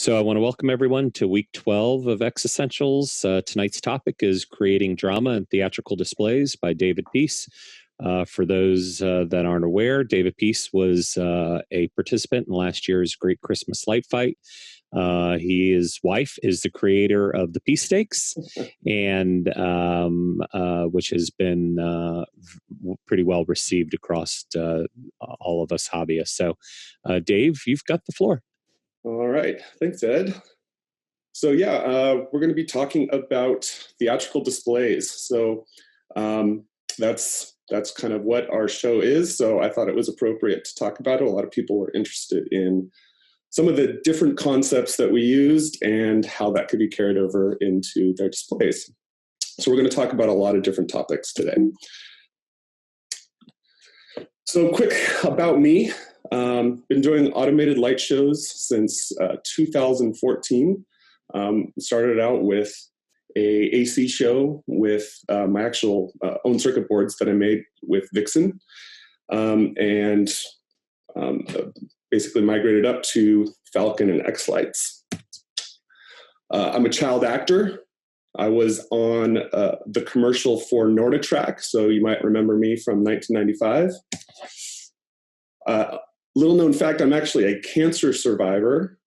So I want to welcome everyone to week 12 of xEssentials. Tonight's topic is creating drama and theatrical displays by David Peace. For those that aren't aware, David Peace was a participant in last year's Great Christmas Light Fight. His wife is the creator of the Peace Stakes, and which has been pretty well received across all of us hobbyists. So, Dave, you've got the floor. All right. Thanks, Ed. So we're going to be talking about theatrical displays. So that's kind of what our show is. So I thought it was appropriate to talk about it. A lot of people were interested in some of the different concepts that we used and how that could be carried over into their displays. So we're going to talk about a lot of different topics today. So quick about me. Been doing automated light shows since 2014. Started out with a AC show with my actual own circuit boards that I made with Vixen, and basically migrated up to Falcon and xLights. I'm a child actor. I was on the commercial for NordiTrack, so you might remember me from 1995. Little known fact, I'm actually a cancer survivor.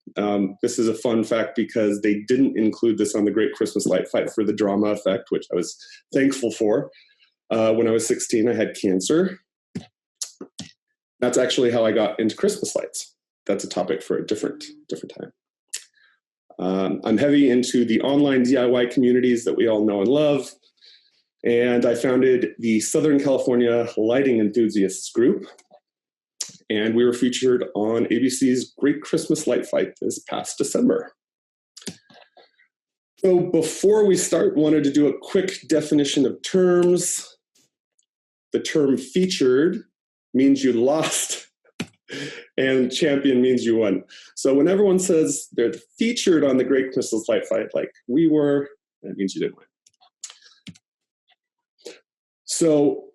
This is a fun fact because they didn't include this on the Great Christmas Light Fight for the drama effect, which I was thankful for. When I was 16, I had cancer. That's actually how I got into Christmas lights. That's a topic for a different time. I'm heavy into the online DIY communities that we all know and love. And I founded the Southern California Lighting Enthusiasts Group. And we were featured on ABC's Great Christmas Light Fight this past December. So before we start, wanted to do a quick definition of terms. The term featured means you lost, and champion means you won. So when everyone says they're featured on the Great Christmas Light Fight, like we were, that means you didn't win. So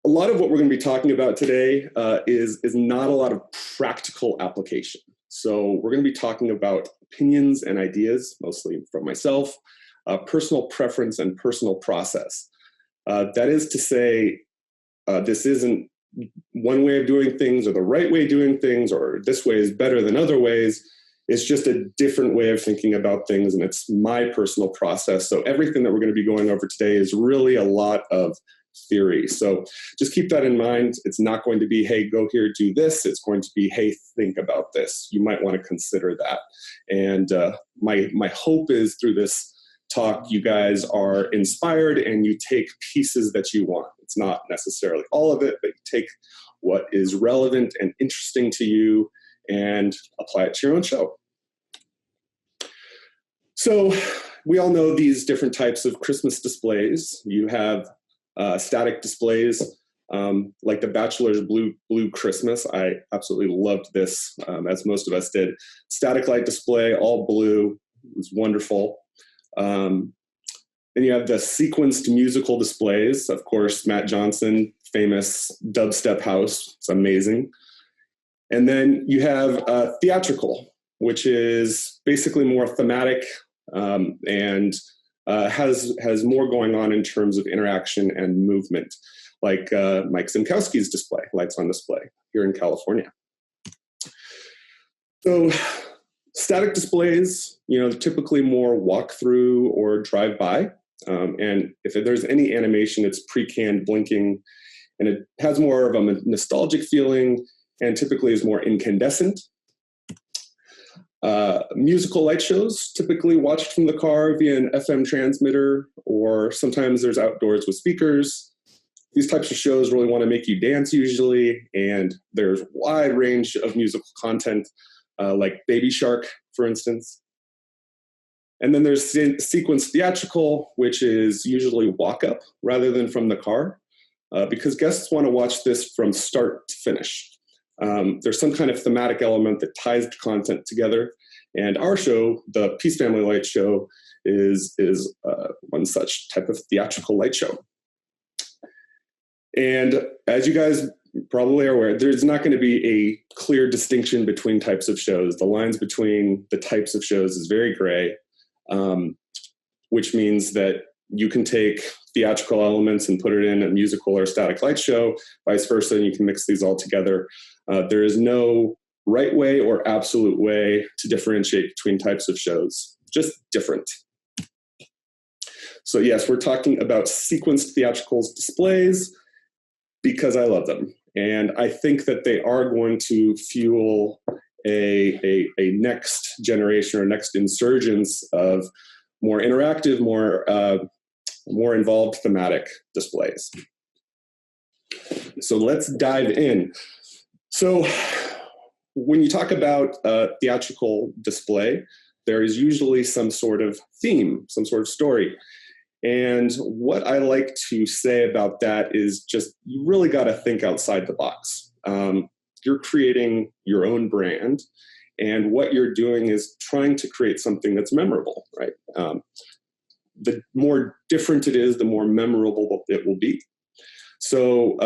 a lot of what we're going to be talking about today is not a lot of practical application. So we're going to be talking about opinions and ideas, mostly from myself, personal preference and personal process. That is to say, this isn't one way of doing things or the right way of doing things or this way is better than other ways. It's just a different way of thinking about things, and it's my personal process. So everything that we're going to be going over today is really a lot of theory. So just keep that in mind. It's not going to be, hey, go here, do this. It's going to be, hey, think about this. You might want to consider that. And my hope is through this talk, you guys are inspired and you take pieces that you want. It's not necessarily all of it, but you take what is relevant and interesting to you and apply it to your own show. So we all know these different types of Christmas displays. You have static displays, like the Bachelor's Blue Christmas. I absolutely loved this, as most of us did. Static light display, all blue. It was wonderful. Then you have the sequenced musical displays. Of course, Matt Johnson, famous dubstep house. It's amazing. And then you have theatrical, which is basically more thematic and has more going on in terms of interaction and movement, like Mike Zimkowski's display, Lights on Display, here in California. So static displays, typically more walk-through or drive-by. And if there's any animation, it's pre-canned blinking, and it has more of a nostalgic feeling and typically is more incandescent. Musical light shows, typically watched from the car via an FM transmitter, or sometimes there's outdoors with speakers. These types of shows really want to make you dance usually, and there's a wide range of musical content, like Baby Shark, for instance. And then there's sequence theatrical, which is usually walk-up rather than from the car, because guests want to watch this from start to finish. There's some kind of thematic element that ties the content together. And our show, the Peace Family Light Show, is one such type of theatrical light show. And as you guys probably are aware, there's not going to be a clear distinction between types of shows. The lines between the types of shows is very gray, which means that you can take theatrical elements and put it in a musical or static light show, vice versa, and you can mix these all together. There is no right way or absolute way to differentiate between types of shows, just different. So yes, we're talking about sequenced theatrical displays because I love them. And I think that they are going to fuel a next generation or next insurgence of more interactive, more involved thematic displays. So let's dive in. So when you talk about a theatrical display, there is usually some sort of theme, some sort of story. And what I like to say about that is just, you really got to think outside the box. You're creating your own brand, and what you're doing is trying to create something that's memorable, right? The more different it is, the more memorable it will be. So,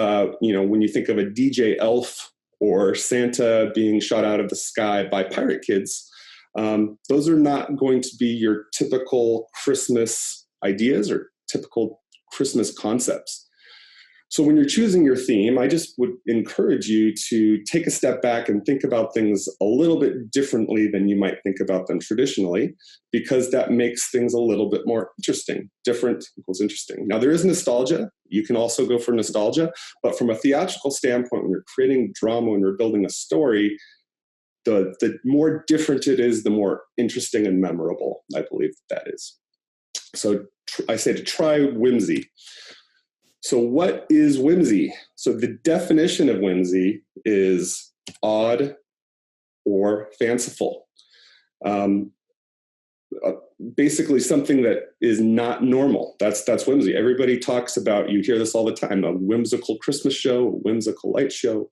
when you think of a DJ Elf or Santa being shot out of the sky by pirate kids, those are not going to be your typical Christmas ideas or typical Christmas concepts. So when you're choosing your theme, I just would encourage you to take a step back and think about things a little bit differently than you might think about them traditionally, because that makes things a little bit more interesting. Different equals interesting. Now, there is nostalgia. You can also go for nostalgia, but from a theatrical standpoint, when you're creating drama, when you're building a story, the more different it is, the more interesting and memorable I believe that is. So I say to try whimsy. So what is whimsy? So the definition of whimsy is odd or fanciful. Basically something that is not normal. That's whimsy. Everybody talks about, you hear this all the time, a whimsical Christmas show, a whimsical light show.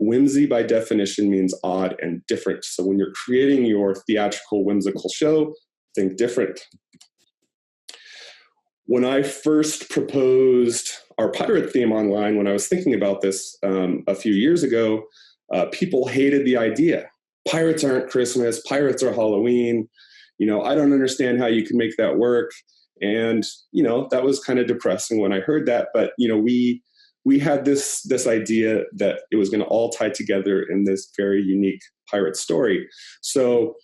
Whimsy by definition means odd and different. So when you're creating your theatrical whimsical show, think different. When I first proposed our pirate theme online, when I was thinking about this a few years ago, people hated the idea. Pirates aren't Christmas, pirates are Halloween. I don't understand how you can make that work. And, that was kind of depressing when I heard that. But, we had this idea that it was going to all tie together in this very unique pirate story. So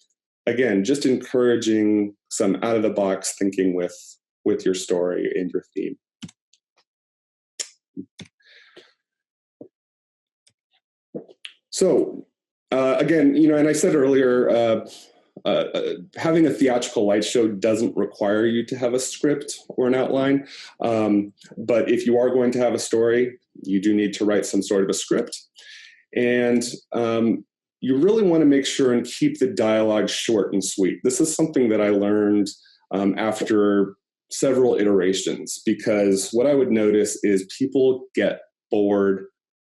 again, just encouraging some out of the box thinking with your story and your theme. So again, and I said earlier, having a theatrical light show doesn't require you to have a script or an outline. But if you are going to have a story, you do need to write some sort of a script. And you really want to make sure and keep the dialogue short and sweet. This is something that I learned after several iterations, because what I would notice is people get bored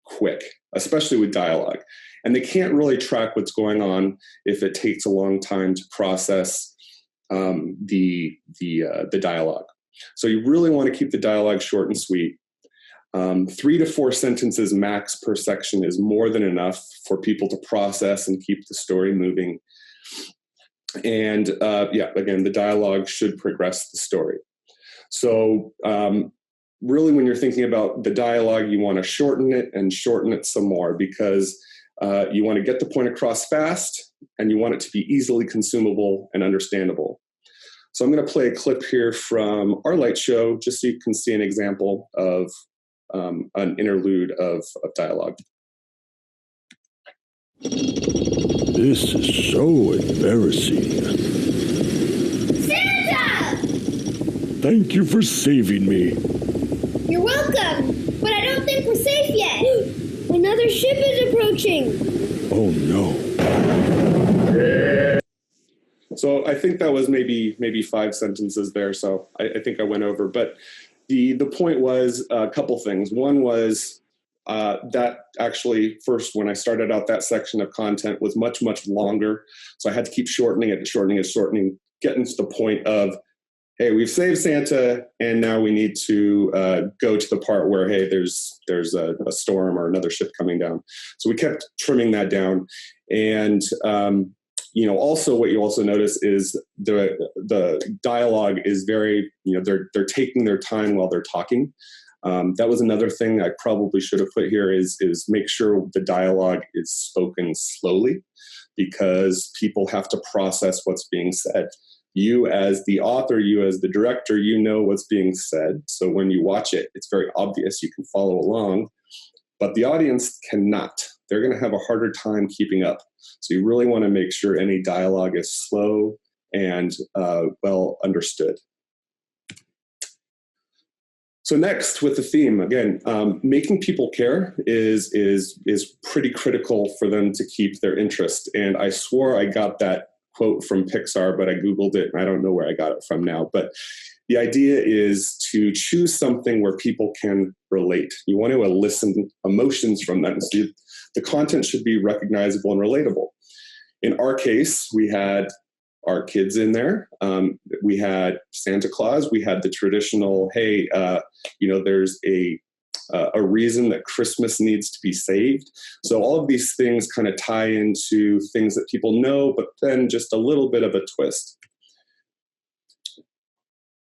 quick, especially with dialogue. And they can't really track what's going on if it takes a long time to process the dialogue. So you really want to keep the dialogue short and sweet. 3 to 4 sentences max per section is more than enough for people to process and keep the story moving. And again, the dialogue should progress the story. So really, when you're thinking about the dialogue, you want to shorten it some more, because you want to get the point across fast, and you want it to be easily consumable and understandable. So I'm going to play a clip here from our light show, just so you can see an example of an interlude of dialogue. This is so embarrassing. Santa! Thank you for saving me. You're welcome, but I don't think we're safe yet. Another ship is approaching. Oh no. So I think that was maybe 5 sentences there, so I think I went over. But the point was a couple things. One was that actually first, when I started out, that section of content was much, much longer. So I had to keep shortening it, getting to the point of hey, we've saved Santa, and now we need to go to the part where, hey, there's a storm or another ship coming down. So we kept trimming that down. And, also what you also notice is the dialogue is very, they're taking their time while they're talking. That was another thing I probably should have put here is make sure the dialogue is spoken slowly, because people have to process what's being said. You as the author, you as the director, you know what's being said. So when you watch it, it's very obvious. You can follow along, but the audience cannot. They're going to have a harder time keeping up. So you really want to make sure any dialogue is slow and well understood. So next, with the theme, again, making people care is pretty critical for them to keep their interest. And I swore I got that quote from Pixar, but I Googled it and I don't know where I got it from now. But the idea is to choose something where people can relate. You want to elicit emotions from them. So the content should be recognizable and relatable. In our case, we had our kids in there. We had Santa Claus. We had the traditional, hey, there's a reason that Christmas needs to be saved. So all of these things kind of tie into things that people know, but then just a little bit of a twist.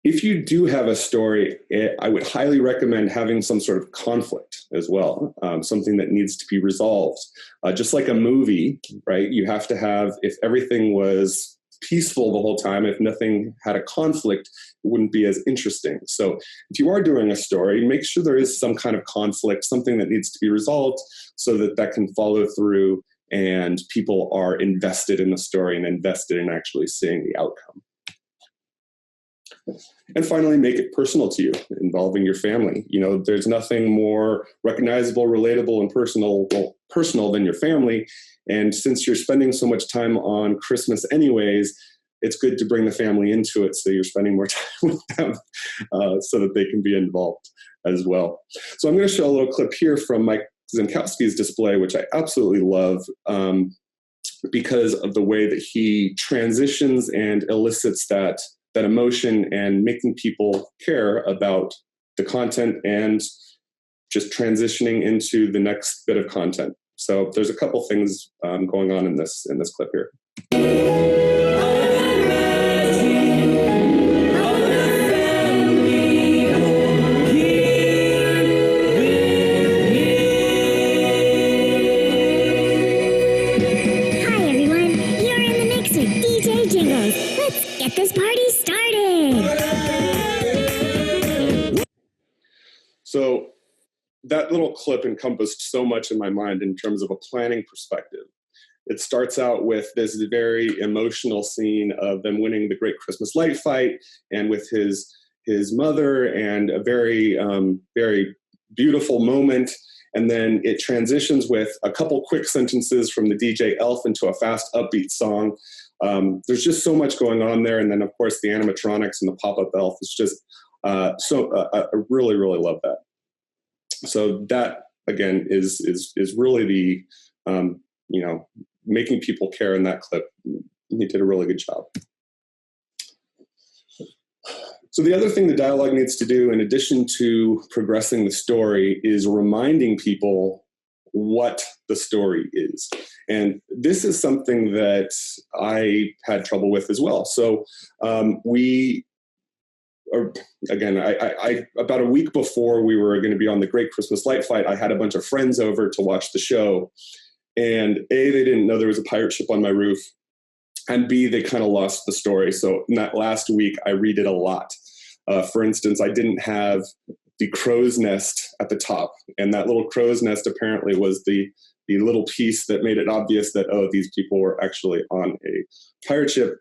If you do have a story, I would highly recommend having some sort of conflict as well, something that needs to be resolved. Just like a movie, right? You have to have, if everything was peaceful the whole time, if nothing had a conflict, it wouldn't be as interesting. So if you are doing a story, make sure there is some kind of conflict, something that needs to be resolved so that can follow through and people are invested in the story and invested in actually seeing the outcome. And finally, make it personal to you, involving your family. There's nothing more recognizable, relatable, and personal than your family. And since you're spending so much time on Christmas anyways, it's good to bring the family into it so you're spending more time with them so that they can be involved as well. So I'm going to show a little clip here from Mike Zinkowski's display, which I absolutely love because of the way that he transitions and elicits that emotion and making people care about the content and just transitioning into the next bit of content. So there's a couple things going on in this clip here. Hi everyone, you're in the mix with DJ Jingles. Let's get this party started. So that little clip encompassed so much in my mind in terms of a planning perspective. It starts out with this very emotional scene of them winning the Great Christmas Light Fight, and with his mother, and a very, very beautiful moment. And then it transitions with a couple quick sentences from the DJ Elf into a fast, upbeat song. There's just so much going on there. And then, of course, the animatronics and the pop-up elf is just I really, really love that. So that, again, is really the, making people care in that clip. He did a really good job. So the other thing the dialogue needs to do, in addition to progressing the story, is reminding people what the story is. And this is something that I had trouble with as well. So again, I about a week before we were going to be on the Great Christmas Light Fight, I had a bunch of friends over to watch the show. And A, they didn't know there was a pirate ship on my roof. And B, they kind of lost the story. So in that last week, I read it a lot. For instance, I didn't have the crow's nest at the top. And that little crow's nest apparently was the little piece that made it obvious that, oh, these people were actually on a pirate ship.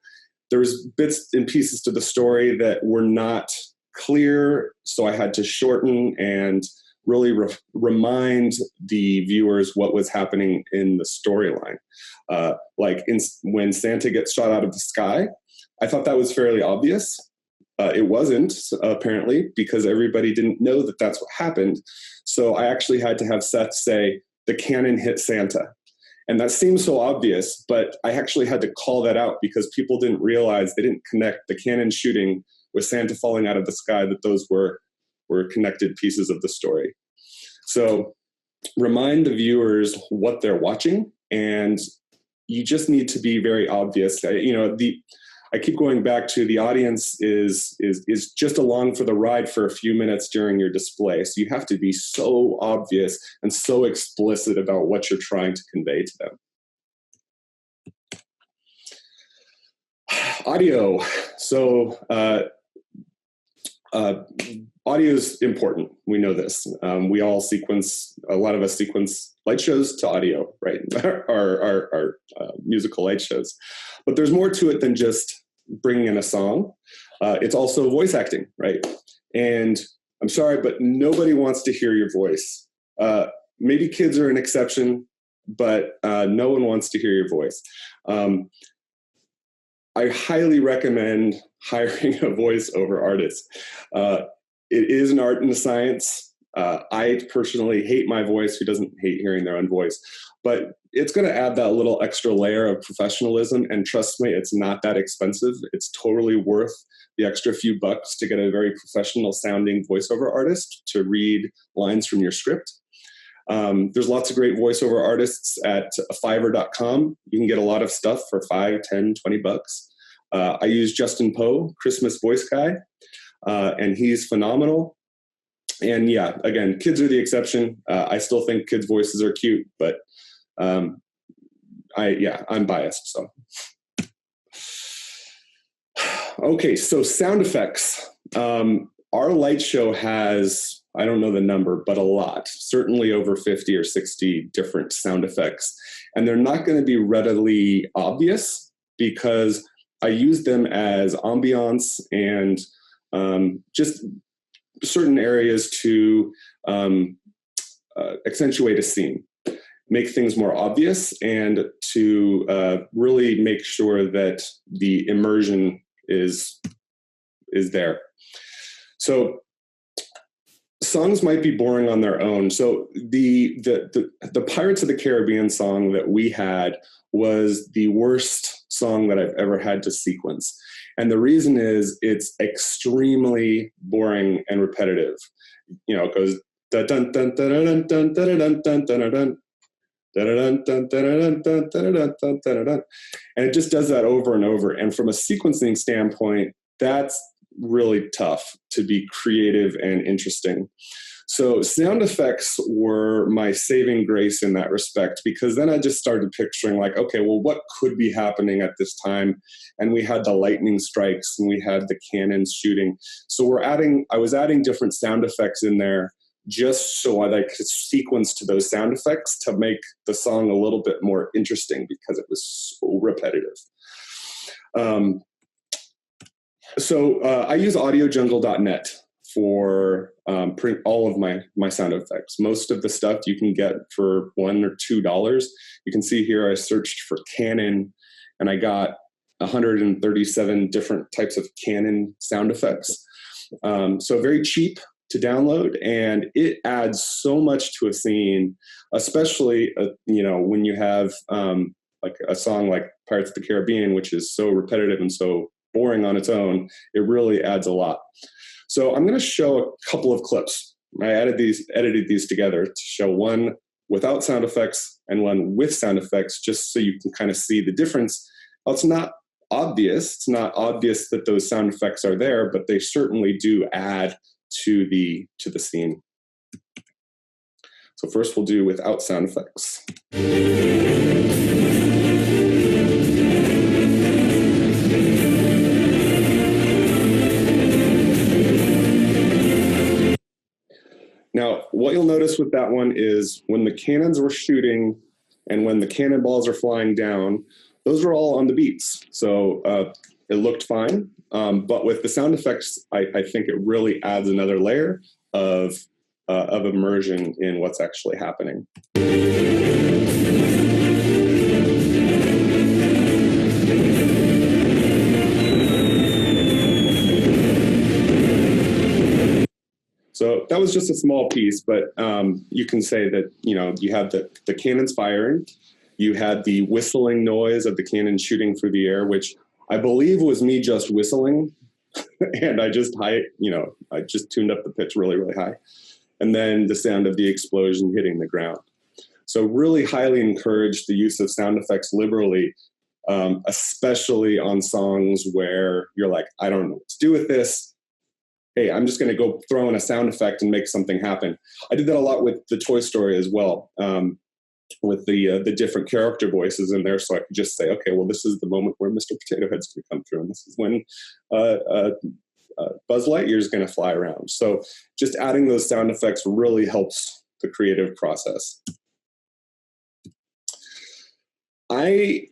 There's bits and pieces to the story that were not clear, so I had to shorten and really remind the viewers what was happening in the storyline. When Santa gets shot out of the sky, I thought that was fairly obvious. It wasn't, apparently, because everybody didn't know that that's what happened. So I actually had to have Seth say, the cannon hit Santa. And that seems so obvious, but I actually had to call that out because people didn't realize, they didn't connect the cannon shooting with Santa falling out of the sky, that those were connected pieces of the story. So remind the viewers what they're watching, and you just need to be very obvious. I keep going back to the audience is just along for the ride for a few minutes during your display. So you have to be so obvious and so explicit about what you're trying to convey to them. Audio. So audio is important. We know this. We all a lot of us sequence light shows to audio, right? our musical light shows. But there's more to it than just bringing in a song. It's also voice acting, right? And I'm sorry, but nobody wants to hear your voice. Maybe kids are an exception, but no one wants to hear your voice. I highly recommend hiring a voiceover artist. It is an art and a science. I personally hate my voice. Who doesn't hate hearing their own voice? But it's going to add that little extra layer of professionalism. And trust me, it's not that expensive. It's totally worth the extra few bucks to get a very professional sounding voiceover artist to read lines from your script. There's lots of great voiceover artists at Fiverr.com. You can get a lot of stuff for $5, $10, $20. I use Justin Poe, Christmas voice guy, and he's phenomenal. And yeah, again, kids are the exception. I still think kids' voices are cute, but I'm biased. So, okay, so sound effects. Our light show has, I don't know the number, but a lot, certainly over 50 or 60 different sound effects. And they're not going to be readily obvious because I use them as ambiance and just certain areas to accentuate a scene, make things more obvious, and to really make sure that the immersion is there. So songs might be boring on their own. So the Pirates of the Caribbean song that we had was the worst song that I've ever had to sequence. And the reason is it's extremely boring and repetitive. You know, it goes dun dun dun dun dun dun dun dun dun dun. And it just does that over and over. And from a sequencing standpoint, that's really tough to be creative and interesting. So sound effects were my saving grace in that respect, because then I just started picturing like, okay, well, what could be happening at this time? And we had the lightning strikes and we had the cannons shooting. So I was adding different sound effects in there just so I could sequence to those sound effects to make the song a little bit more interesting because it was so repetitive. So I use audiojungle.net for print all of my sound effects. Most of the stuff you can get for $1 or $2. You can see here I searched for Canon and I got 137 different types of Canon sound effects. So very cheap to download, and it adds so much to a scene, especially when you have like a song like Pirates of the Caribbean, which is so repetitive and so boring on its own. It really adds a lot. So I'm going to show a couple of clips. I edited these together to show one without sound effects and one with sound effects, just so you can kind of see the difference. Well, it's not obvious. It's not obvious that those sound effects are there, but they certainly do add to the scene. So first we'll do without sound effects. Now, what you'll notice with that one is when the cannons were shooting and when the cannonballs are flying down, those are all on the beats. So it looked fine. But with the sound effects, I think it really adds another layer of immersion in what's actually happening. So that was just a small piece, but you can say that, you had the cannons firing, you had the whistling noise of the cannon shooting through the air, which I believe was me just whistling. and I just tuned up the pitch really, really high. And then the sound of the explosion hitting the ground. So really highly encourage the use of sound effects liberally, especially on songs where you're like, I don't know what to do with this. Hey, I'm just going to go throw in a sound effect and make something happen. I did that a lot with the Toy Story as well, with the different character voices in there. So I could just say, okay, well, this is the moment where Mr. Potato Head's going to come through, and this is when Buzz Lightyear is going to fly around. So just adding those sound effects really helps the creative process. I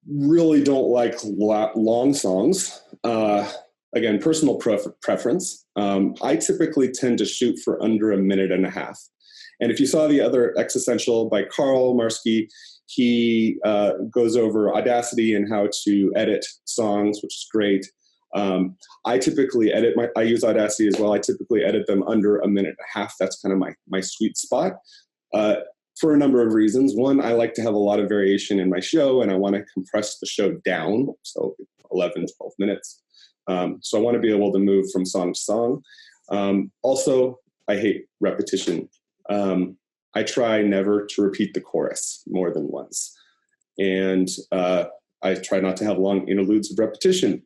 really don't like long songs. Again, personal preference. I typically tend to shoot for under a minute and a half. And if you saw the other xEssential by Carl Marsky, he goes over Audacity and how to edit songs, which is great. I typically I use Audacity as well. I typically edit them under a minute and a half. That's kind of my sweet spot. For a number of reasons. One, I like to have a lot of variation in my show, and I want to compress the show down, so 11, 12 minutes. So I want to be able to move from song to song. Also, I hate repetition. I try never to repeat the chorus more than once. And I try not to have long interludes of repetition.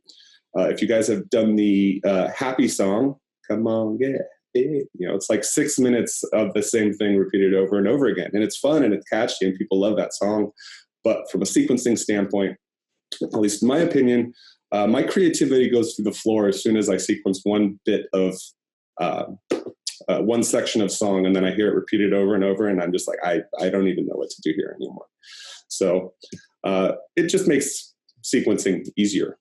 If you guys have done the happy song, come on, yeah. It's like 6 minutes of the same thing repeated over and over again. And it's fun and it's catchy and people love that song. But from a sequencing standpoint, at least in my opinion, my creativity goes through the floor as soon as I sequence one bit of one section of song, and then I hear it repeated over and over, and I'm just like, I don't even know what to do here anymore. So it just makes sequencing easier.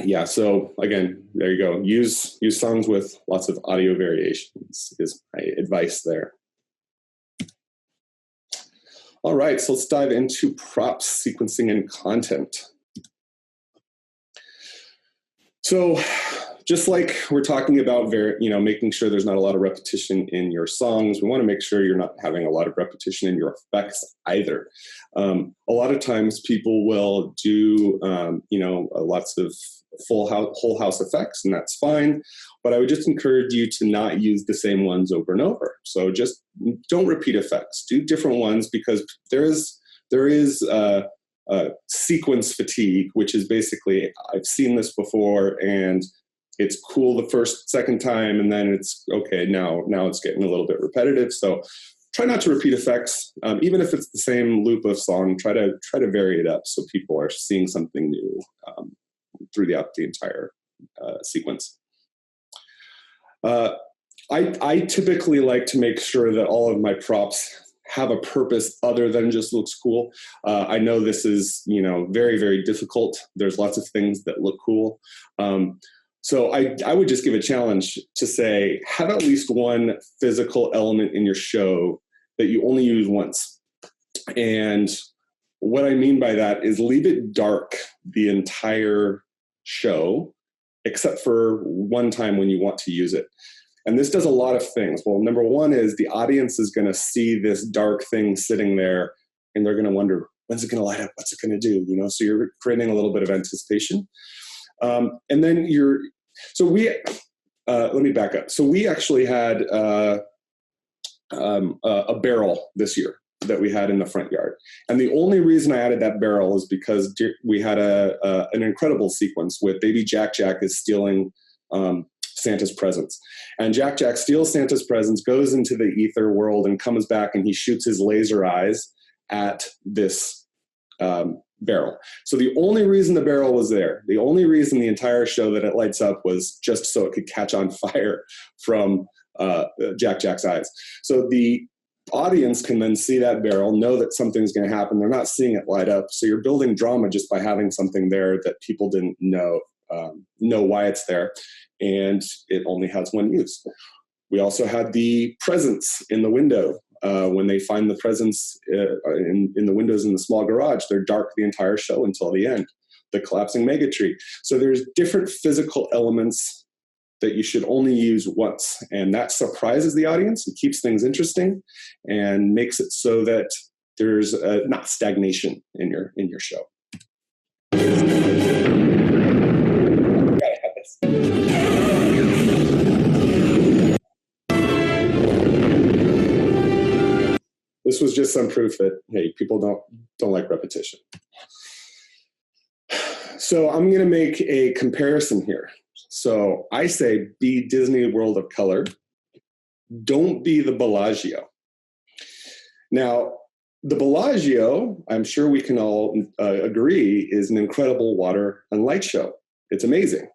Yeah, so again, there you go. Use songs with lots of audio variations is my advice there. All right, so let's dive into props, sequencing, and content. So just like we're talking about making sure there's not a lot of repetition in your songs, we want to make sure you're not having a lot of repetition in your effects either. A lot of times people will do lots of whole house effects, and that's fine. But I would just encourage you to not use the same ones over and over. So just don't repeat effects. Do different ones, because there is sequence fatigue, which is basically, I've seen this before and it's cool the second time, and then it's okay, now it's getting a little bit repetitive. So try not to repeat effects, even if it's the same loop of song. Try to vary it up so people are seeing something new throughout the entire sequence. I typically like to make sure that all of my props have a purpose other than just looks cool. I know this is very, very difficult. There's lots of things that look cool. So I would just give a challenge to say, have at least one physical element in your show that you only use once. And what I mean by that is leave it dark the entire show, except for one time when you want to use it. And this does a lot of things. Well, number one is the audience is going to see this dark thing sitting there, and they're going to wonder, when's it going to light up? What's it going to do? So you're creating a little bit of anticipation. And then let me back up. So we actually had a barrel this year that we had in the front yard. And the only reason I added that barrel is because we had an incredible sequence with Baby Jack Jack is stealing Santa's presents. And Jack Jack steals Santa's presents, goes into the ether world, and comes back, and he shoots his laser eyes at this barrel. So the only reason the barrel was there, the only reason the entire show that it lights up, was just so it could catch on fire from Jack Jack's eyes. So the audience can then see that barrel, know that something's going to happen. They're not seeing it light up. So you're building drama just by having something there that people didn't know why it's there. And it only has one use. We also had the presents in the window. When they find the presents in the windows in the small garage, they're dark the entire show until the end. The collapsing mega tree. So there's different physical elements that you should only use once, and that surprises the audience and keeps things interesting and makes it so that there's not stagnation in your show. Yes. This was just some proof that, hey, people don't like repetition. So I'm going to make a comparison here. So I say be Disney World of Color. Don't be the Bellagio. Now, the Bellagio, I'm sure we can all agree, is an incredible water and light show. It's amazing.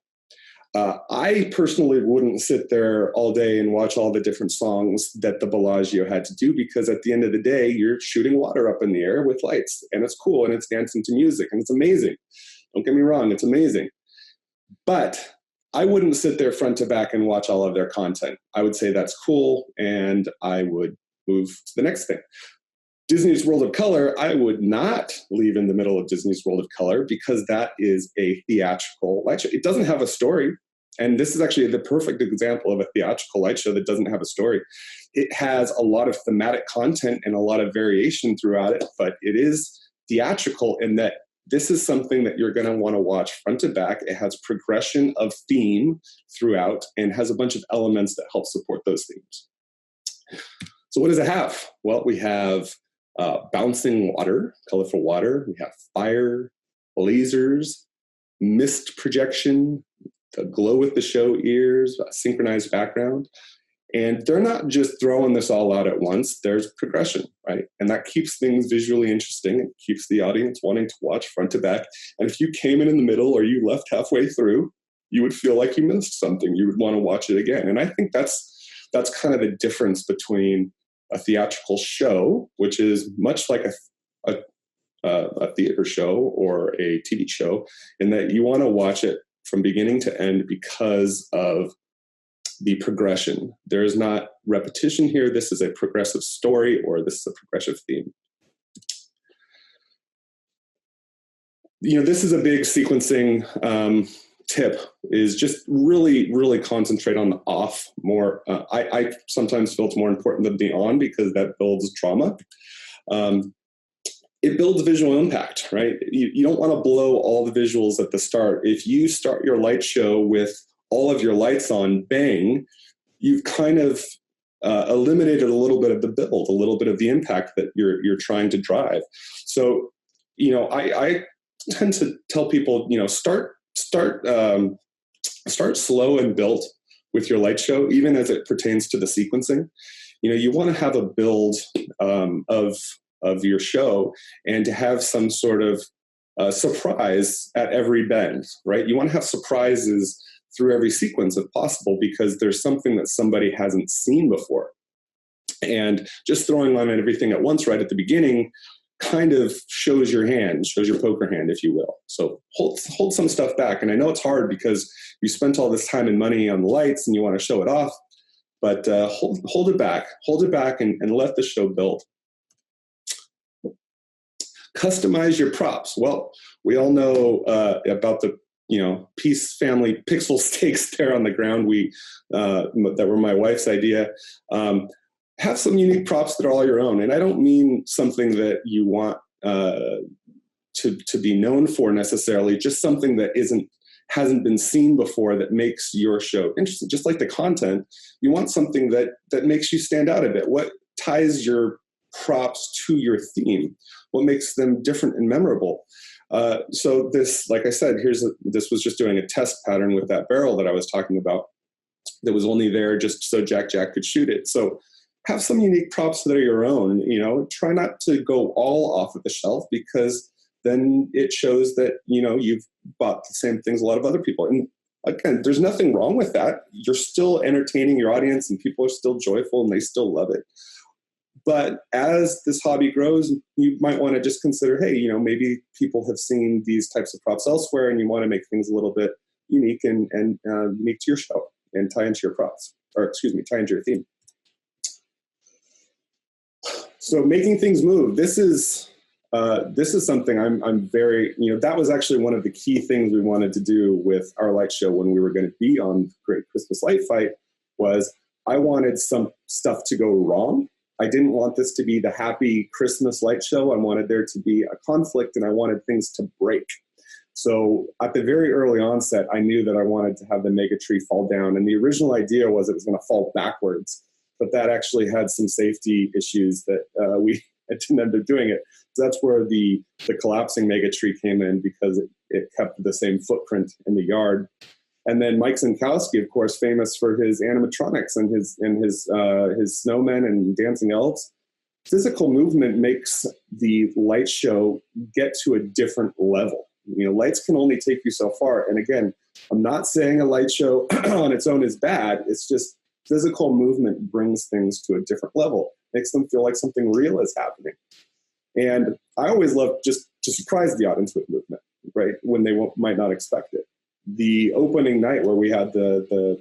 I personally wouldn't sit there all day and watch all the different songs that the Bellagio had to do, because at the end of the day, you're shooting water up in the air with lights, and it's cool, and it's dancing to music, and it's amazing. Don't get me wrong, it's amazing. But I wouldn't sit there front to back and watch all of their content. I would say that's cool, and I would move to the next thing. Disney's World of Color, I would not leave in the middle of Disney's World of Color, because that is a theatrical light show. It doesn't have a story. And this is actually the perfect example of a theatrical light show that doesn't have a story. It has a lot of thematic content and a lot of variation throughout it, but it is theatrical in that this is something that you're going to want to watch front to back. It has progression of theme throughout and has a bunch of elements that help support those themes. So what does it have? Well, we have bouncing water, colorful water. We have fire, lasers, mist projection, the glow with the show ears, synchronized background. And they're not just throwing this all out at once. There's progression, right? And that keeps things visually interesting. It keeps the audience wanting to watch front to back. And if you came in the middle or you left halfway through, you would feel like you missed something. You would want to watch it again. And I think that's kind of the difference between a theatrical show, which is much like a theater show or a TV show, in that you want to watch it from beginning to end because of the progression. There is not repetition here. This is a progressive story, or this is a progressive theme. This is a big sequencing tip, is just really concentrate on the off more. I sometimes feel it's more important than the on, because that builds trauma. It builds visual impact, right? You don't want to blow all the visuals at the start. If you start your light show with all of your lights on, bang, you've kind of eliminated a little bit of the build, a little bit of the impact that you're trying to drive. So, I tend to tell people, start slow and build with your light show, even as it pertains to the sequencing. You want to have a build of your show, and to have some sort of surprise at every bend, right? You want to have surprises through every sequence if possible, because there's something that somebody hasn't seen before. And just throwing on everything at once right at the beginning kind of shows your hand, shows your poker hand, if you will. So hold some stuff back. And I know it's hard because you spent all this time and money on the lights and you want to show it off, but hold it back and let the show build. Customize your props. Well, we all know about the Peace Family pixel stakes there on the ground. That were my wife's idea. Have some unique props that are all your own, and I don't mean something that you want to be known for necessarily. Just something that hasn't been seen before, that makes your show interesting. Just like the content, you want something that makes you stand out a bit. What ties your props to your theme? What makes them different and memorable? So this, like I said, this was just doing a test pattern with that barrel that I was talking about, that was only there just so Jack could shoot it. So have some unique props that are your own. Try not to go all off of the shelf, because then it shows that you've bought the same things a lot of other people. And again, there's nothing wrong with that. You're still entertaining your audience, and people are still joyful and they still love it. But as this hobby grows, you might want to just consider, hey, maybe people have seen these types of props elsewhere, and you want to make things a little bit unique and unique to your show, and tie into your props, tie into your theme. So making things move. This is something I'm very, that was actually one of the key things we wanted to do with our light show when we were going to be on Great Christmas Light Fight, was I wanted some stuff to go wrong. I didn't want this to be the happy Christmas light show. I wanted there to be a conflict, and I wanted things to break. So at the very early onset, I knew that I wanted to have the mega tree fall down. And the original idea was it was going to fall backwards, but that actually had some safety issues that we didn't end up doing it. So that's where the collapsing mega tree came in, because it kept the same footprint in the yard. And then Mike Zinkowski, of course, famous for his animatronics and his snowmen and dancing elves. Physical movement makes the light show get to a different level. You know, lights can only take you so far. And again, I'm not saying a light show on its own is bad. It's just physical movement brings things to a different level, makes them feel like something real is happening. And I always love just to surprise the audience with movement, right, when they might not expect it. The opening night where we had a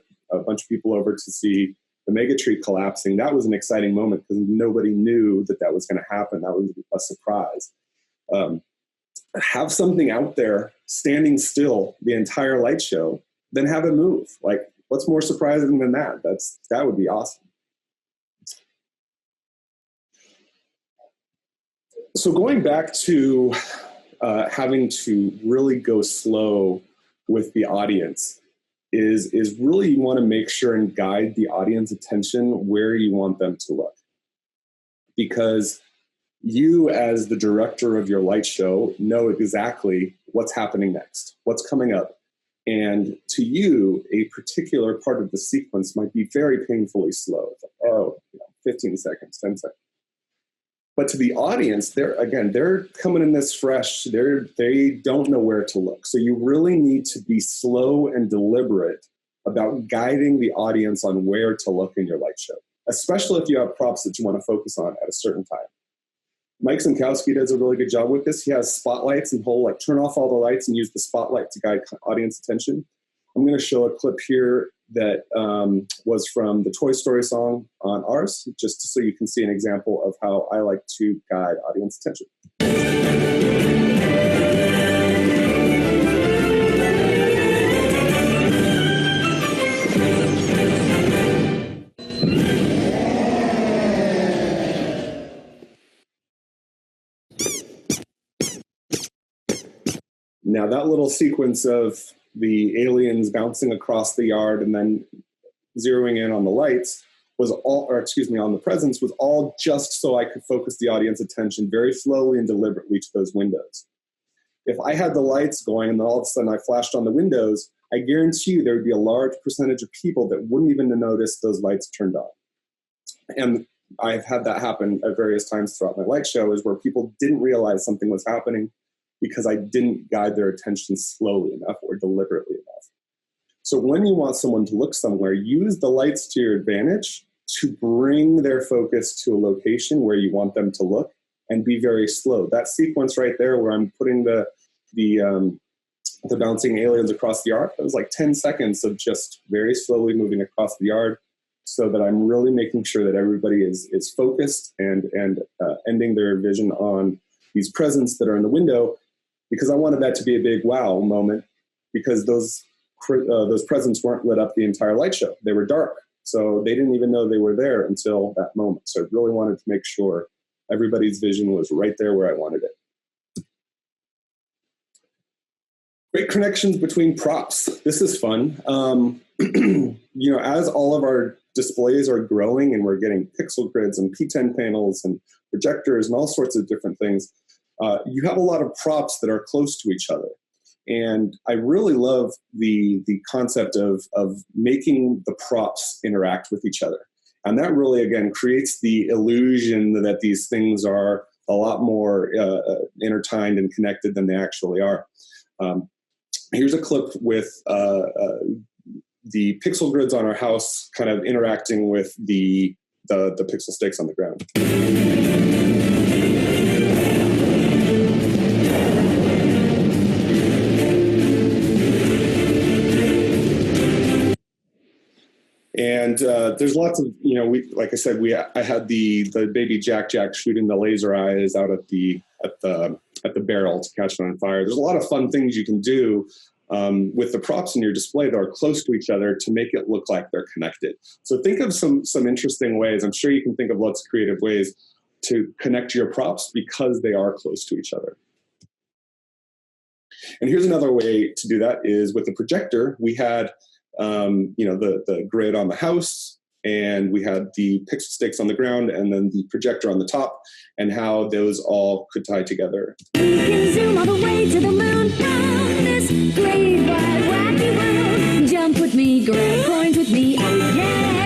bunch of people over to see the mega tree collapsing, that was an exciting moment because nobody knew that was going to happen. That was a surprise. Have something out there standing still the entire light show, then have it move. Like, what's more surprising than that? That would be awesome. So going back to having to really go slow with the audience is really, you want to make sure and guide the audience attention where you want them to look. Because you, as the director of your light show, know exactly what's happening next, what's coming up. And to you, a particular part of the sequence might be very painfully slow. It's like, 15 seconds, 10 seconds. But to the audience, they're coming in this fresh. They don't know where to look. So you really need to be slow and deliberate about guiding the audience on where to look in your light show, especially if you have props that you want to focus on at a certain time. Mike Zinkowski does a really good job with this. He has spotlights, and he'll turn off all the lights and use the spotlight to guide audience attention. I'm going to show a clip here that was from the Toy Story song on ours, just so you can see an example of how I like to guide audience attention. Now that little sequence of the aliens bouncing across the yard and then zeroing in on the lights on the presents was all just so I could focus the audience attention very slowly and deliberately to those windows. If I had the lights going and then all of a sudden I flashed on the windows, I guarantee you there would be a large percentage of people that wouldn't even notice those lights turned on. And I've had that happen at various times throughout my light show, is where people didn't realize something was happening because I didn't guide their attention slowly enough or deliberately enough. So when you want someone to look somewhere, use the lights to your advantage to bring their focus to a location where you want them to look, and be very slow. That sequence right there where I'm putting the bouncing aliens across the yard, that was like 10 seconds of just very slowly moving across the yard, so that I'm really making sure that everybody is focused and ending their vision on these presents that are in the window, because I wanted that to be a big wow moment, because those presents weren't lit up the entire light show. They were dark, so they didn't even know they were there until that moment. So I really wanted to make sure everybody's vision was right there where I wanted it. Great connections between props. This is fun. As all of our displays are growing and we're getting pixel grids and P10 panels and projectors and all sorts of different things, you have a lot of props that are close to each other. And I really love the concept of making the props interact with each other. And that really, again, creates the illusion that these things are a lot more intertwined and connected than they actually are. Here's a clip with the pixel grids on our house kind of interacting with the pixel stakes on the ground. And there's lots of, like I said, I had the baby Jack shooting the laser eyes out at the barrel to catch it on fire. There's a lot of fun things you can do with the props in your display that are close to each other to make it look like they're connected. So think of some interesting ways. I'm sure you can think of lots of creative ways to connect your props because they are close to each other. And here's another way to do that is with the projector, we had the grid on the house, and we had the pixel sticks on the ground, and then the projector on the top, and how those all could tie together. We can zoom all the way to the moon on this great wide wacky world. Jump with me, grab coins with me, oh yeah.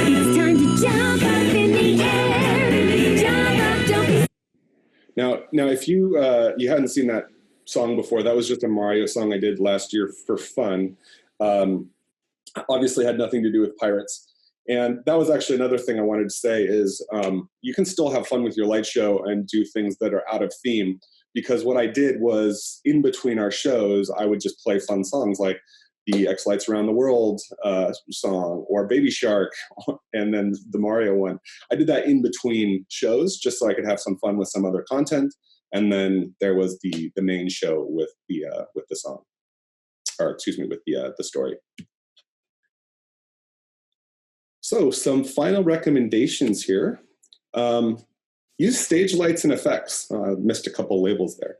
It's time to jump up in the air. Jump up, don't be... Now, if you hadn't seen that song before, that was just a Mario song I did last year for fun. Obviously had nothing to do with pirates. And that was actually another thing I wanted to say is you can still have fun with your light show and do things that are out of theme, because what I did was in between our shows, I would just play fun songs like the xLights Around the World song or Baby Shark, and then the Mario one. I did that in between shows just so I could have some fun with some other content. And then there was the main show with the song, or excuse me, with the story. So some final recommendations here. Use stage lights and effects. Missed a couple labels there.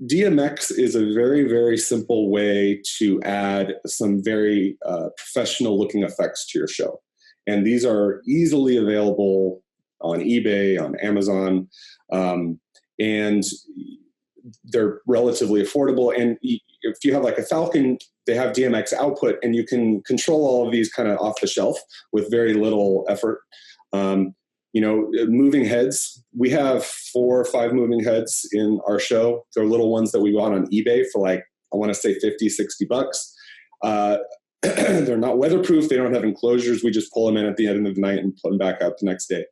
DMX is a very, very simple way to add some very professional looking effects to your show. And these are easily available on eBay, on Amazon, and they're relatively affordable. And if you have like a Falcon, they have DMX output, and you can control all of these kind of off the shelf with very little effort. Moving heads, we have 4 or 5 moving heads in our show. They're little ones that we bought on eBay for like, I want to say $50-$60. They're not weatherproof. They don't have enclosures. We just pull them in at the end of the night and put them back out the next day.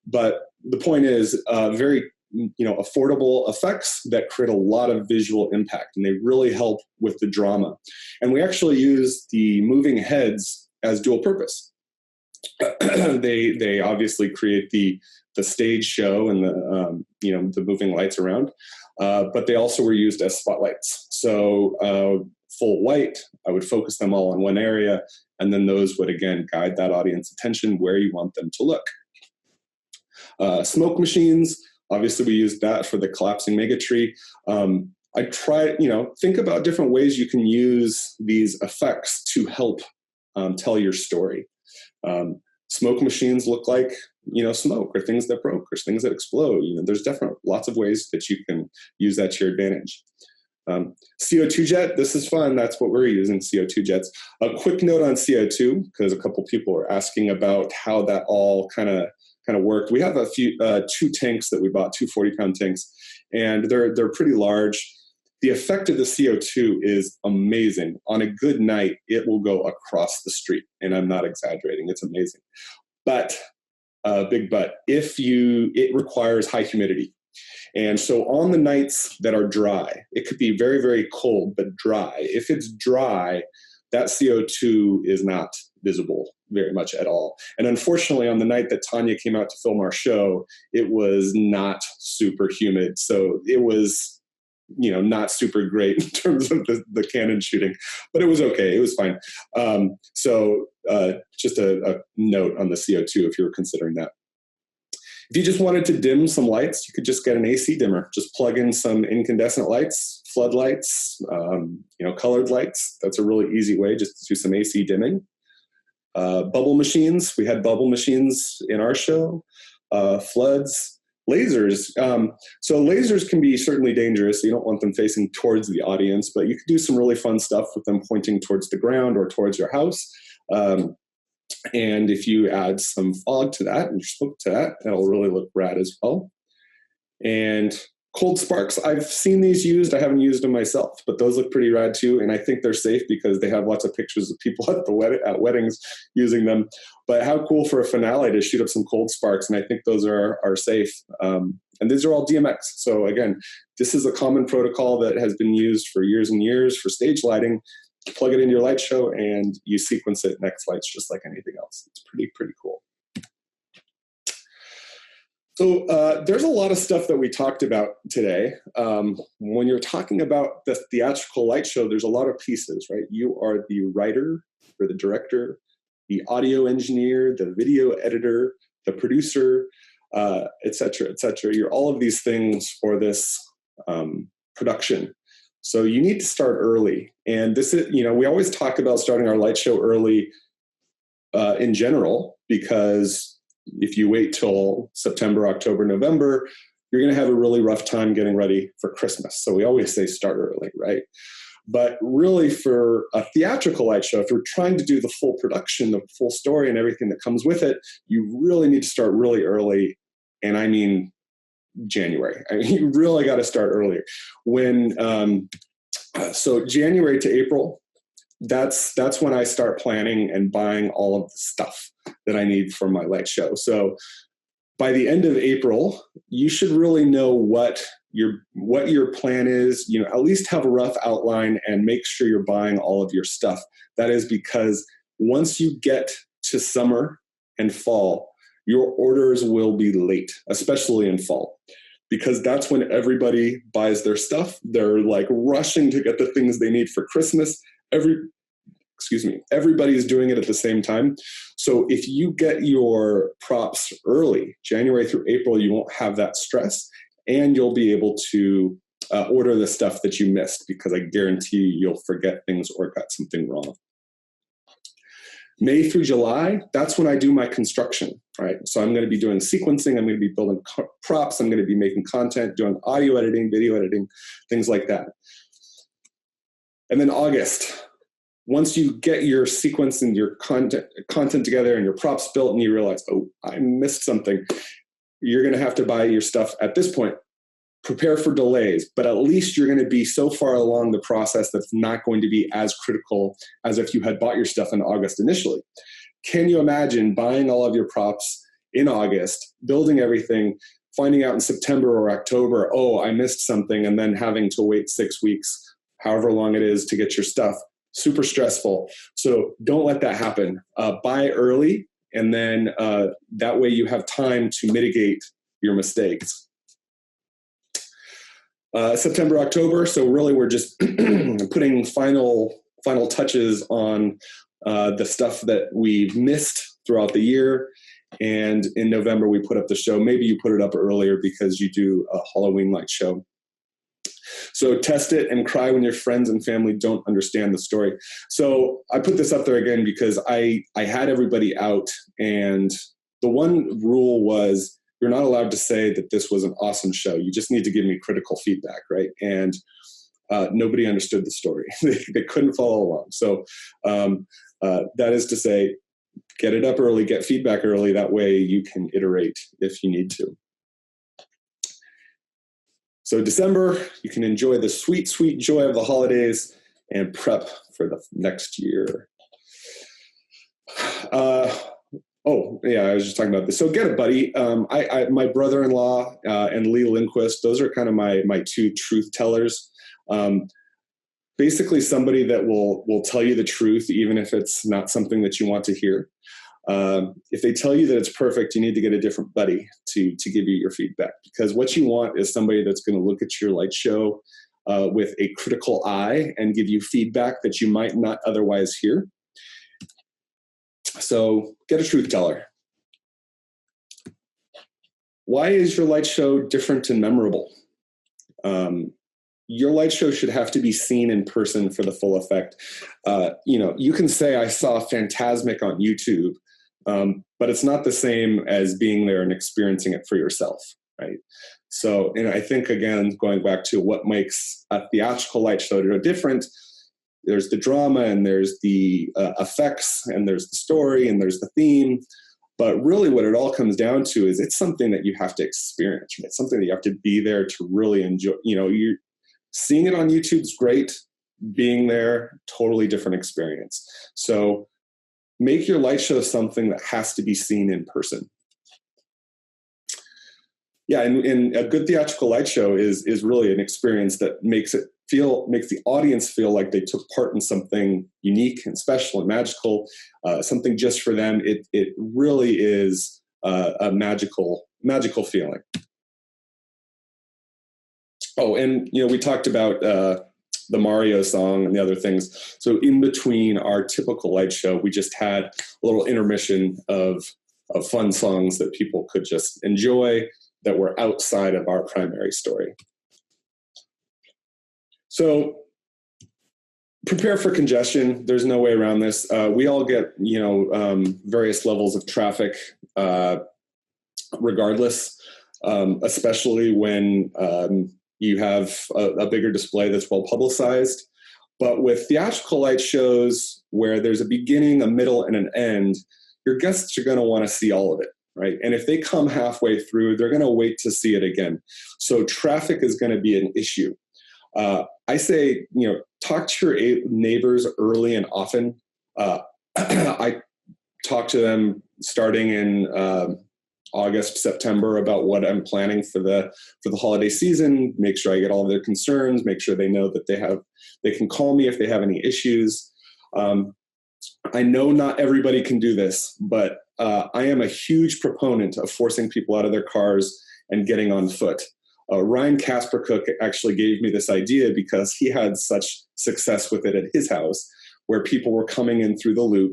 But the point is very affordable effects that create a lot of visual impact, and they really help with the drama. And we actually use the moving heads as dual purpose. They obviously create the stage show and the moving lights around, but they also were used as spotlights. So full white, I would focus them all in one area, and then those would again guide that audience attention where you want them to look. Smoke machines, obviously we use that for the collapsing megatree. I try, think about different ways you can use these effects to help tell your story. Smoke machines look like, smoke or things that broke or things that explode. There's definitely lots of ways that you can use that to your advantage. CO2 jet, this is fun. That's what we're using, CO2 jets. A quick note on CO2, because a couple people are asking about how that all kind of worked. We have a few 2 tanks that we bought, 2 40-pound tanks, and they're pretty large. The effect of the CO2 is amazing. On a good night, it will go across the street, and I'm not exaggerating. It's amazing. But, big but, it requires high humidity. And so on the nights that are dry, it could be very, very cold, but dry. If it's dry, that CO2 is not visible very much at all. And unfortunately, on the night that Tanya came out to film our show, it was not super humid. So it was, not super great in terms of the Canon shooting, but it was okay. It was fine. Just a note on the CO2 if you were considering that. If you just wanted to dim some lights, you could just get an AC dimmer. Just plug in some incandescent lights, floodlights, colored lights. That's a really easy way just to do some AC dimming. Bubble machines. We had bubble machines in our show. Floods. Lasers. So lasers can be certainly dangerous. You don't want them facing towards the audience, but you could do some really fun stuff with them pointing towards the ground or towards your house. And if you add some fog to that and smoke to that, that'll really look rad as well. And cold sparks, I've seen these used. I haven't used them myself, but those look pretty rad too. And I think they're safe because they have lots of pictures of people at weddings using them. But how cool for a finale to shoot up some cold sparks. And I think those are safe. And these are all DMX. So again, this is a common protocol that has been used for years and years for stage lighting. You plug it into your light show and you sequence it in xLights just like anything else. It's pretty cool. So there's a lot of stuff that we talked about today. When you're talking about the theatrical light show, there's a lot of pieces, right? You are the writer or the director, the audio engineer, the video editor, the producer. et cetera, et cetera. You're all of these things for this production. So you need to start early. And this is, we always talk about starting our light show early in general, because if you wait till September, October, November, you're going to have a really rough time getting ready for Christmas. So we always say start early, right? But really for a theatrical light show, if you're trying to do the full production, the full story and everything that comes with it, you really need to start really early. And I mean January. I mean, you really got to start earlier. So January to April, that's when I start planning and buying all of the stuff that I need for my light show. So by the end of April, you should really know what your plan is, at least have a rough outline and make sure you're buying all of your stuff. That is because once you get to summer and fall, your orders will be late, especially in fall, because that's when everybody buys their stuff. They're like rushing to get the things they need for Christmas. Everybody's doing it at the same time. So if you get your props early, January through April, you won't have that stress, and you'll be able to order the stuff that you missed, because I guarantee you'll forget things or got something wrong. May through July, that's when I do my construction, right? So I'm going to be doing sequencing, I'm going to be building props, I'm going to be making content, doing audio editing, video editing, things like that. And then August, once you get your sequence and your content together and your props built and you realize, oh, I missed something, you're going to have to buy your stuff at this point. Prepare for delays, but at least you're going to be so far along the process that's not going to be as critical as if you had bought your stuff in August initially. Can you imagine buying all of your props in August, building everything, finding out in September or October, oh, I missed something, and then having to wait 6 weeks, however long it is, to get your stuff? Super stressful. So don't let that happen. Buy early, and then that way you have time to mitigate your mistakes. September, October, so really we're just putting final touches on the stuff that we've missed throughout the year. And in November, we put up the show. Maybe you put it up earlier because you do a Halloween light show. So test it and cry when your friends and family don't understand the story. So I put this up there again because I had everybody out, and the one rule was, you're not allowed to say that this was an awesome show. You just need to give me critical feedback, right? And nobody understood the story. They couldn't follow along. So that is to say, get it up early, get feedback early. That way you can iterate if you need to. So December, you can enjoy the sweet, sweet joy of the holidays and prep for the next year. Oh, yeah, I was just talking about this. So get a buddy. My brother-in-law and Lee Lindquist, those are kind of my two truth tellers. Basically somebody that will tell you the truth, even if it's not something that you want to hear. If they tell you that it's perfect, you need to get a different buddy to give you your feedback. Because what you want is somebody that's going to look at your light show with a critical eye and give you feedback that you might not otherwise hear. So get a truth teller. Why is your light show different and memorable? Your light show should have to be seen in person for the full effect. You can say, I saw Phantasmic on YouTube, but it's not the same as being there and experiencing it for yourself, right? So, and I think, again, going back to what makes a theatrical light show different, there's the drama, and there's the effects, and there's the story, and there's the theme. But really what it all comes down to is it's something that you have to experience. It's something that you have to be there to really enjoy. You're seeing it on YouTube is great. Being there, totally different experience. So make your light show something that has to be seen in person. Yeah, and a good theatrical light show is really an experience that makes the audience feel like they took part in something unique and special and magical, something just for them. It really is a magical feeling. Oh, and we talked about the Mario song and the other things. So in between our typical light show, we just had a little intermission of of fun songs that people could just enjoy that were outside of our primary story. So prepare for congestion. There's no way around this. We all get, various levels of traffic regardless, especially when you have a bigger display that's well publicized. But with theatrical light shows where there's a beginning, a middle, and an end, your guests are going to want to see all of it, right? And if they come halfway through, they're going to wait to see it again. So traffic is going to be an issue. I say, talk to your neighbors early and often. I talk to them starting in August, September about what I'm planning for the holiday season. Make sure I get all of their concerns. Make sure they know that they can call me if they have any issues. I know not everybody can do this, but I am a huge proponent of forcing people out of their cars and getting on foot. Ryan Casper Cook actually gave me this idea because he had such success with it at his house, where people were coming in through the loop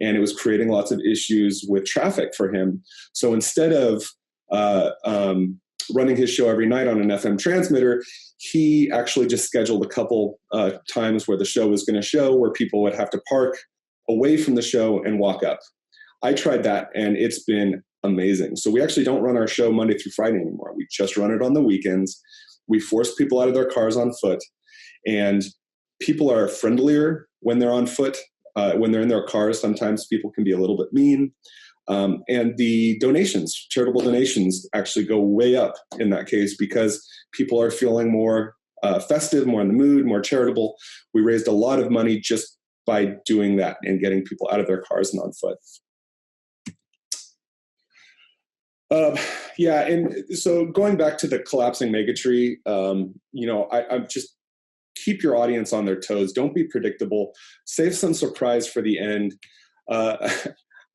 and it was creating lots of issues with traffic for him. So instead of running his show every night on an FM transmitter, he actually just scheduled a couple times where the show was going to show, where people would have to park away from the show and walk up. I tried that and it's been amazing. So we actually don't run our show Monday through Friday anymore. We just run it on the weekends. We force people out of their cars on foot, and people are friendlier when they're on foot. When they're in their cars, sometimes people can be a little bit mean. And the donations, charitable donations, actually go way up in that case because people are feeling more festive, more in the mood, more charitable. We raised a lot of money just by doing that and getting people out of their cars and on foot. And so going back to the collapsing megatree, I'm just keep your audience on their toes. Don't be predictable. Save some surprise for the end. I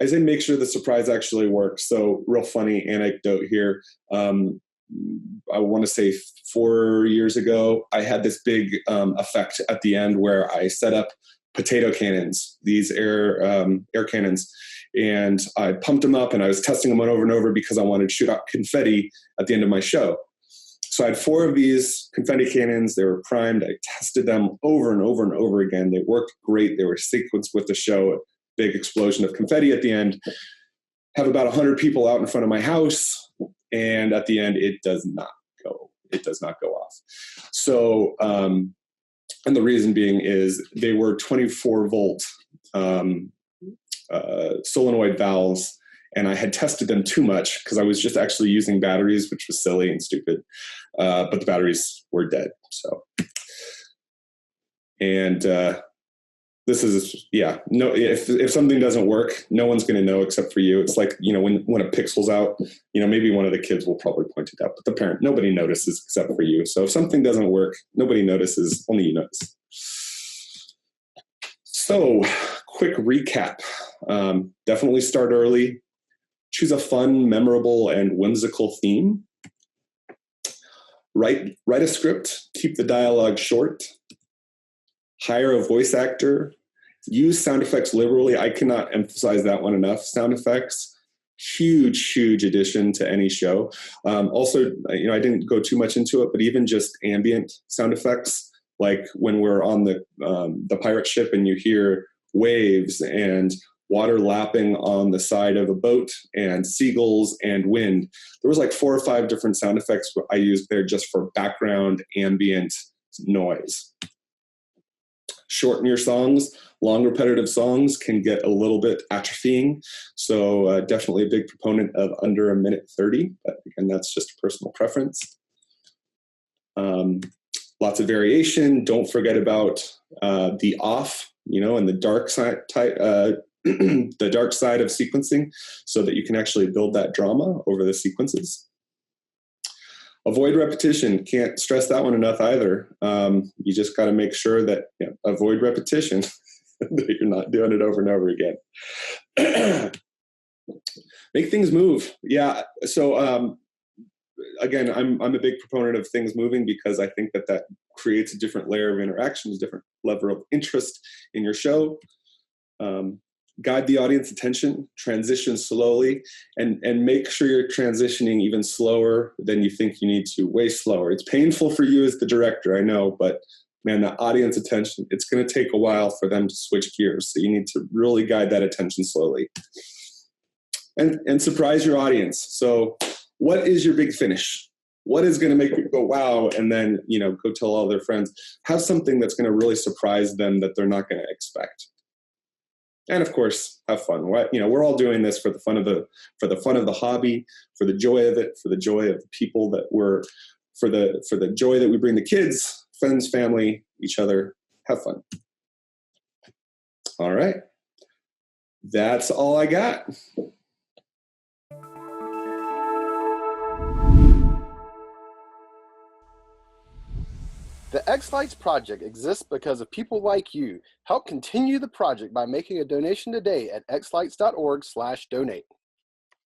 say make sure the surprise actually works. So real funny anecdote here. I want to say 4 years ago, I had this big effect at the end where I set up potato cannons, these air cannons. And I pumped them up and I was testing them over and over because I wanted to shoot out confetti at the end of my show. So I had 4 of these confetti cannons. They were primed. I tested them over and over and over again. They worked great. They were sequenced with the show. A big explosion of confetti at the end. Have about 100 people out in front of my house. And at the end, it does not go off. So, and the reason being is they were 24 volt solenoid valves, and I had tested them too much because I was just actually using batteries, which was silly and stupid. But the batteries were dead. So, and this is, no, if something doesn't work, no one's going to know except for you. It's like, when a pixel's out, maybe one of the kids will probably point it out, but the parent, nobody notices except for you. So if something doesn't work, nobody notices, only you notice. So quick recap. Definitely start early. Choose a fun, memorable, and whimsical theme. Write a script. Keep the dialogue short. Hire a voice actor. Use sound effects liberally. I cannot emphasize that one enough. Sound effects, huge addition to any show. Also, I didn't go too much into it, but even just ambient sound effects, like when we're on the pirate ship and you hear waves and water lapping on the side of a boat and seagulls and wind. There was like 4 or 5 different sound effects I used there just for background ambient noise. Shorten your songs. Long repetitive songs can get a little bit atrophying. So definitely a big proponent of under 1:30, but again, that's just a personal preference. Lots of variation. Don't forget about the off, and the dark side the dark side of sequencing so that you can actually build that drama over the sequences. Avoid repetition. Can't stress that one enough either. You just got to make sure that avoid repetition, that you're not doing it over and over again. Make things move. Yeah. So again, I'm a big proponent of things moving because I think that creates a different layer of interactions, different level of interest in your show. guide the audience attention, transition slowly, and make sure you're transitioning even slower than you think you need to, way slower. It's painful for you as the director, I know, but man, the audience attention, it's going to take a while for them to switch gears. So you need to really guide that attention slowly. And surprise your audience. So what is your big finish? What is going to make people go, wow, and then, go tell all their friends? Have something that's going to really surprise them that they're not going to expect. And of course, have fun. We're all doing this for the fun of the hobby, for the joy of it, for the joy of the people that for the joy that we bring the kids, friends, family, each other. Have fun. All right. That's all I got. The xLights project exists because of people like you. Help continue the project by making a donation today at xlights.org/donate.